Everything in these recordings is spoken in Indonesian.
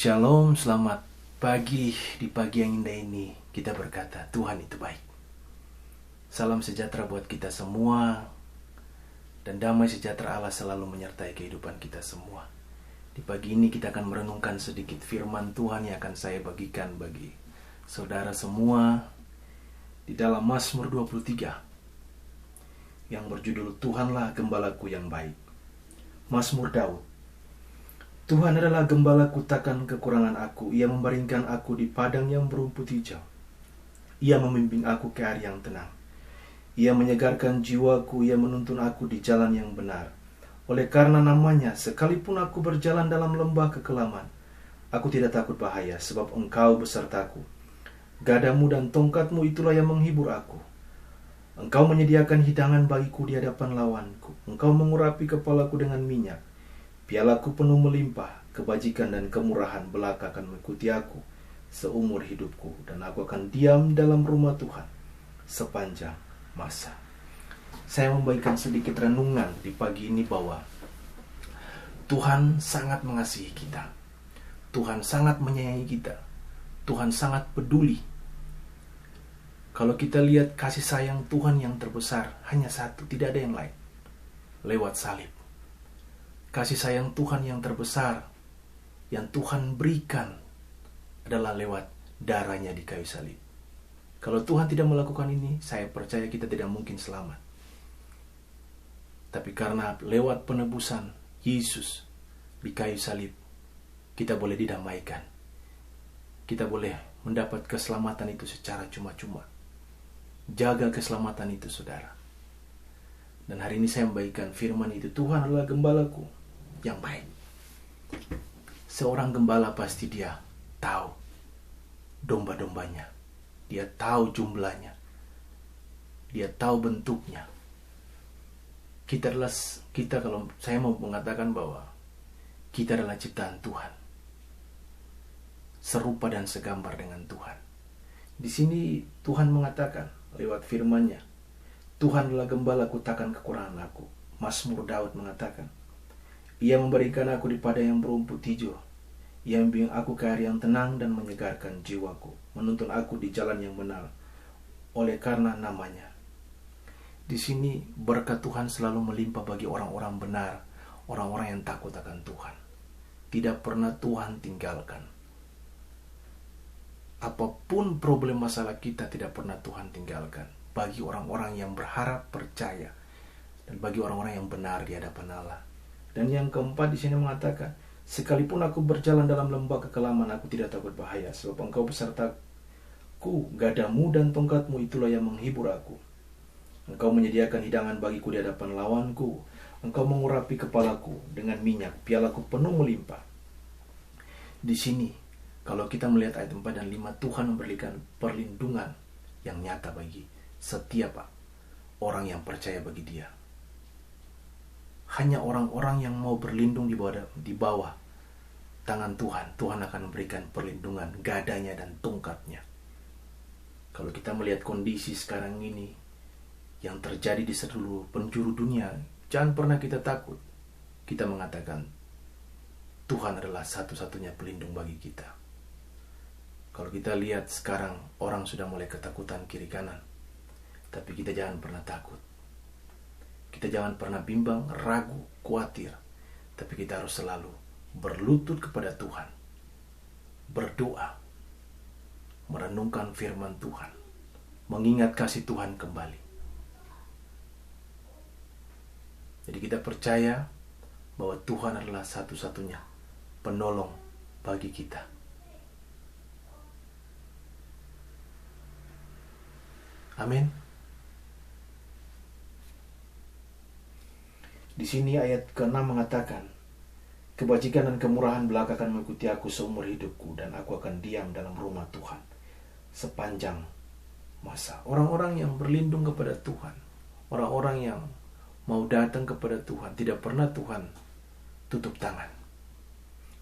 Shalom, selamat pagi. Di pagi yang indah ini kita berkata Tuhan itu baik. Salam sejahtera buat kita semua, dan damai sejahtera Allah selalu menyertai kehidupan kita semua. Di pagi ini kita akan merenungkan sedikit firman Tuhan yang akan saya bagikan bagi saudara semua di dalam Mazmur 23 yang berjudul Tuhanlah Gembalaku yang baik. Mazmur Daud. Tuhan adalah gembalaku, takkan kekurangan aku. Ia membaringkan aku di padang yang berumput hijau. Ia membimbing aku ke air yang tenang. Ia menyegarkan jiwaku. Ia menuntun aku di jalan yang benar. Oleh karena namanya, sekalipun aku berjalan dalam lembah kekelaman, aku tidak takut bahaya, sebab Engkau besertaku. Gadamu dan tongkatmu itulah yang menghibur aku. Engkau menyediakan hidangan bagiku di hadapan lawanku. Engkau mengurapi kepalaku dengan minyak. Pialaku penuh melimpah, kebajikan dan kemurahan belaka akan mengikuti aku seumur hidupku, dan aku akan diam dalam rumah Tuhan sepanjang masa. Saya membagikan sedikit renungan di pagi ini bahwa Tuhan sangat mengasihi kita. Tuhan sangat menyayangi kita. Tuhan sangat peduli. Kalau kita lihat kasih sayang Tuhan yang terbesar hanya satu, tidak ada yang lain. Lewat salib. Kasih sayang Tuhan yang terbesar yang Tuhan berikan adalah lewat darahnya di kayu salib. Kalau Tuhan tidak melakukan ini, saya percaya kita tidak mungkin selamat. Tapi karena lewat penebusan Yesus di kayu salib, kita boleh didamaikan. Kita boleh mendapat keselamatan itu secara cuma-cuma. Jaga keselamatan itu, saudara. Dan hari ini saya membagikan firman itu. Tuhan adalah gembalaku yang baik. Seorang gembala pasti dia tahu domba-dombanya. Dia tahu jumlahnya. Dia tahu bentuknya. Kita kalau saya mau mengatakan bahwa kita adalah ciptaan Tuhan. Serupa dan segambar dengan Tuhan. Di sini Tuhan mengatakan lewat firman-Nya, Tuhan adalah gembalaku, takkan kekurangan aku. Mazmur Daud mengatakan, Ia memberikan aku di padang yang berumput hijau. Ia membimbing aku ke air yang tenang dan menyegarkan jiwaku. Menuntun aku di jalan yang benar. Oleh karena namanya. Di sini berkat Tuhan selalu melimpah bagi orang-orang benar. Orang-orang yang takut akan Tuhan. Tidak pernah Tuhan tinggalkan. Apapun problem masalah kita, tidak pernah Tuhan tinggalkan. Bagi orang-orang yang berharap, percaya. Dan bagi orang-orang yang benar di hadapan Allah. Dan yang keempat di sini mengatakan, sekalipun aku berjalan dalam lembah kekelaman, aku tidak takut bahaya, sebab Engkau besertaku. Gadamu dan tongkatmu itulah yang menghibur aku. Engkau menyediakan hidangan bagiku di hadapan lawanku. Engkau mengurapi kepalaku dengan minyak, pialaku penuh melimpah. Di sini, kalau kita melihat ayat 4 dan 5, Tuhan memberikan perlindungan yang nyata bagi setiap orang yang percaya bagi Dia. Hanya orang-orang yang mau berlindung di bawah tangan Tuhan, Tuhan akan memberikan perlindungan, gadanya dan tongkatnya. Kalau kita melihat kondisi sekarang ini yang terjadi di seluruh penjuru dunia, jangan pernah kita takut. Kita mengatakan Tuhan adalah satu-satunya pelindung bagi kita. Kalau kita lihat sekarang orang sudah mulai ketakutan kiri kanan, tapi kita jangan pernah takut. Kita jangan pernah bimbang, ragu, khawatir. Tapi kita harus selalu berlutut kepada Tuhan. Berdoa. Merenungkan firman Tuhan. Mengingat kasih Tuhan kembali. Jadi kita percaya bahwa Tuhan adalah satu-satunya penolong bagi kita. Amin. Di sini ayat ke-6 mengatakan, kebajikan dan kemurahan belaka akan mengikuti aku seumur hidupku, dan aku akan diam dalam rumah Tuhan sepanjang masa. Orang-orang yang berlindung kepada Tuhan, orang-orang yang mau datang kepada Tuhan, tidak pernah Tuhan tutup tangan.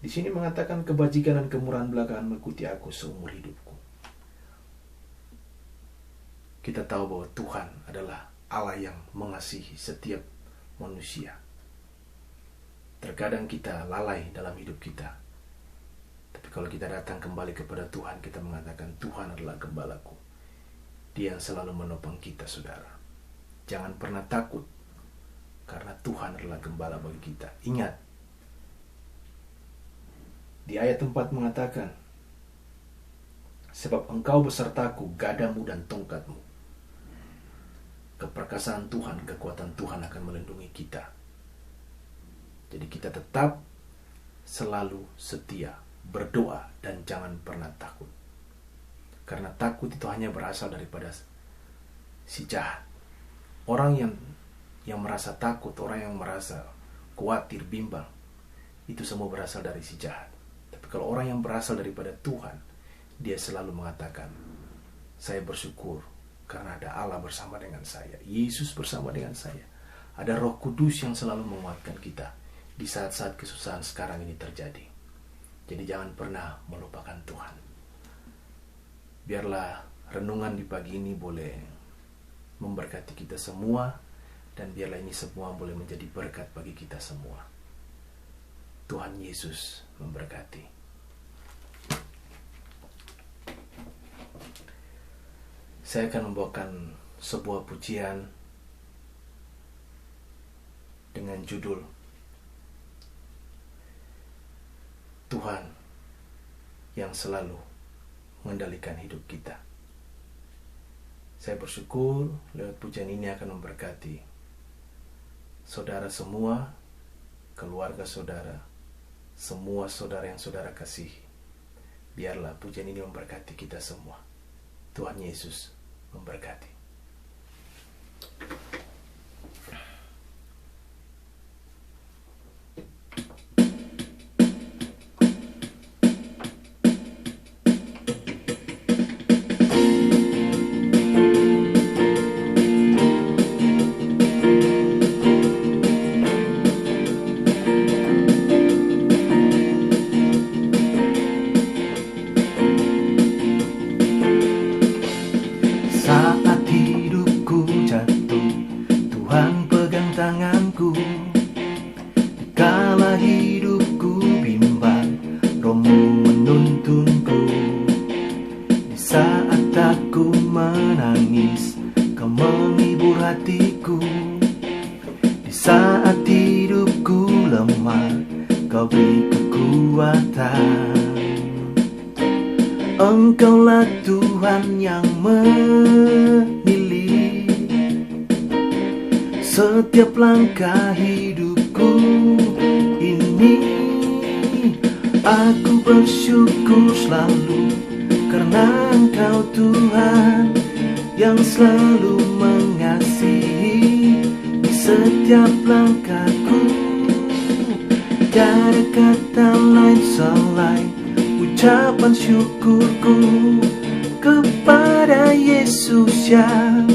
Di sini mengatakan kebajikan dan kemurahan belaka akan mengikuti aku seumur hidupku. Kita tahu bahwa Tuhan adalah Allah yang mengasihi setiap manusia. Terkadang kita lalai dalam hidup kita. Tapi kalau kita datang kembali kepada Tuhan, kita mengatakan Tuhan adalah gembalaku. Dia yang selalu menopang kita, saudara. Jangan pernah takut, karena Tuhan adalah gembala bagi kita. Ingat, di ayat 4 mengatakan, sebab engkau besertaku, gadamu dan tongkatmu. Keperkasaan Tuhan, kekuatan Tuhan akan melindungi kita. Jadi kita tetap selalu setia, berdoa, dan jangan pernah takut. Karena takut itu hanya berasal daripada si jahat. Orang yang merasa takut, orang yang merasa khawatir, bimbang, itu semua berasal dari si jahat. Tapi kalau orang yang berasal daripada Tuhan, dia selalu mengatakan, saya bersyukur karena ada Allah bersama dengan saya, Yesus bersama dengan saya. Ada Roh Kudus yang selalu menguatkan kita di saat-saat kesusahan sekarang ini terjadi. Jadi jangan pernah melupakan Tuhan. Biarlah renungan di pagi ini boleh memberkati kita semua, dan biarlah ini semua boleh menjadi berkat bagi kita semua. Tuhan Yesus memberkati. Saya akan membawakan sebuah pujian dengan judul Tuhan yang selalu mengendalikan hidup kita. Saya bersyukur lewat pujian ini akan memberkati saudara semua, keluarga saudara, semua saudara yang saudara kasihi. Biarlah pujian ini memberkati kita semua. Tuhan Yesus memberkati. Engkaulah Tuhan yang memilih setiap langkah hidupku ini. Aku bersyukur selalu karena Engkau Tuhan yang selalu mengasihi di setiap langkahku. Tiada kata lain selain ucapan syukurku kepada Yesus yang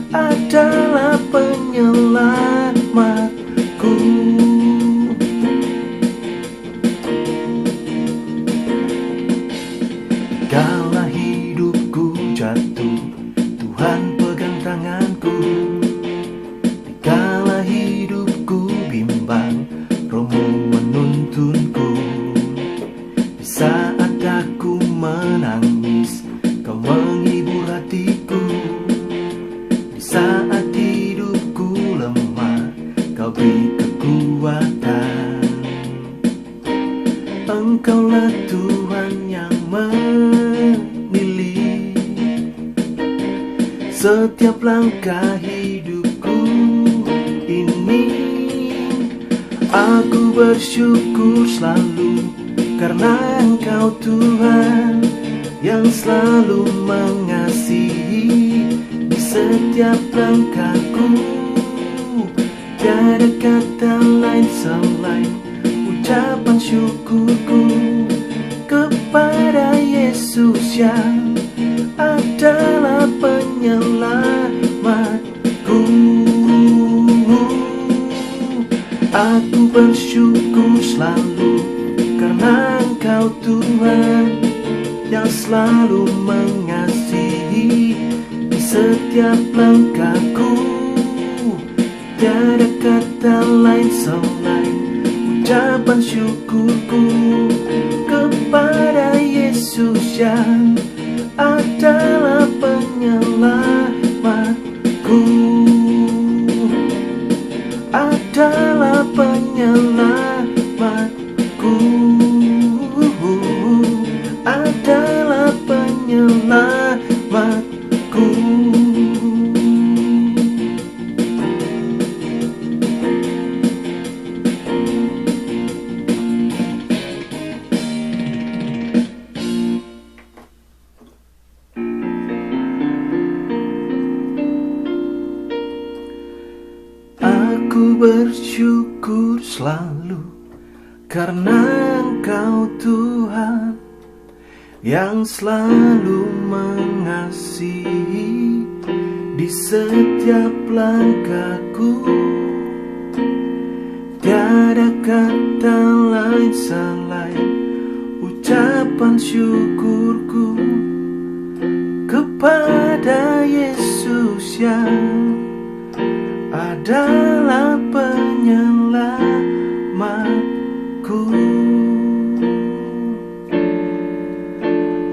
adalah penyelamatku. Kala hidupku jatuh, Tuhan pegang tanganku. Kala hidupku bimbang, Roh-Mu menuntunku. Saat aku menangis, Kau menghibur hatiku. Di saat hidupku lemah, Kau beri kekuatan. Engkaulah Tuhan yang memilih setiap langkah hidupku ini. Aku bersyukur selalu karena Engkau Tuhan yang selalu mengasihi di setiap langkahku. Tiada kata lain selain ucapan syukurku kepada Yesus yang adalah penyelamatku. Aku bersyukur selalu karena Engkau Tuhan yang selalu mengasihi di setiap langkahku. Tiada kata lain selain ucapan syukurku kepada yang adalah penyelamatku, adalah penyelamatku, adalah penyelamatku. Aku bersyukur selalu karena Engkau Tuhan yang selalu mengasihi di setiap langkahku. Tiada kata lain selain ucapan syukurku kepada Yesus yang adalah penyelamatku,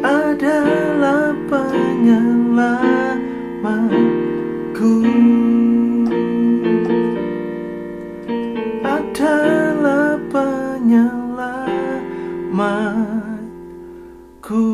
adalah penyelamatku, adalah penyelamatku.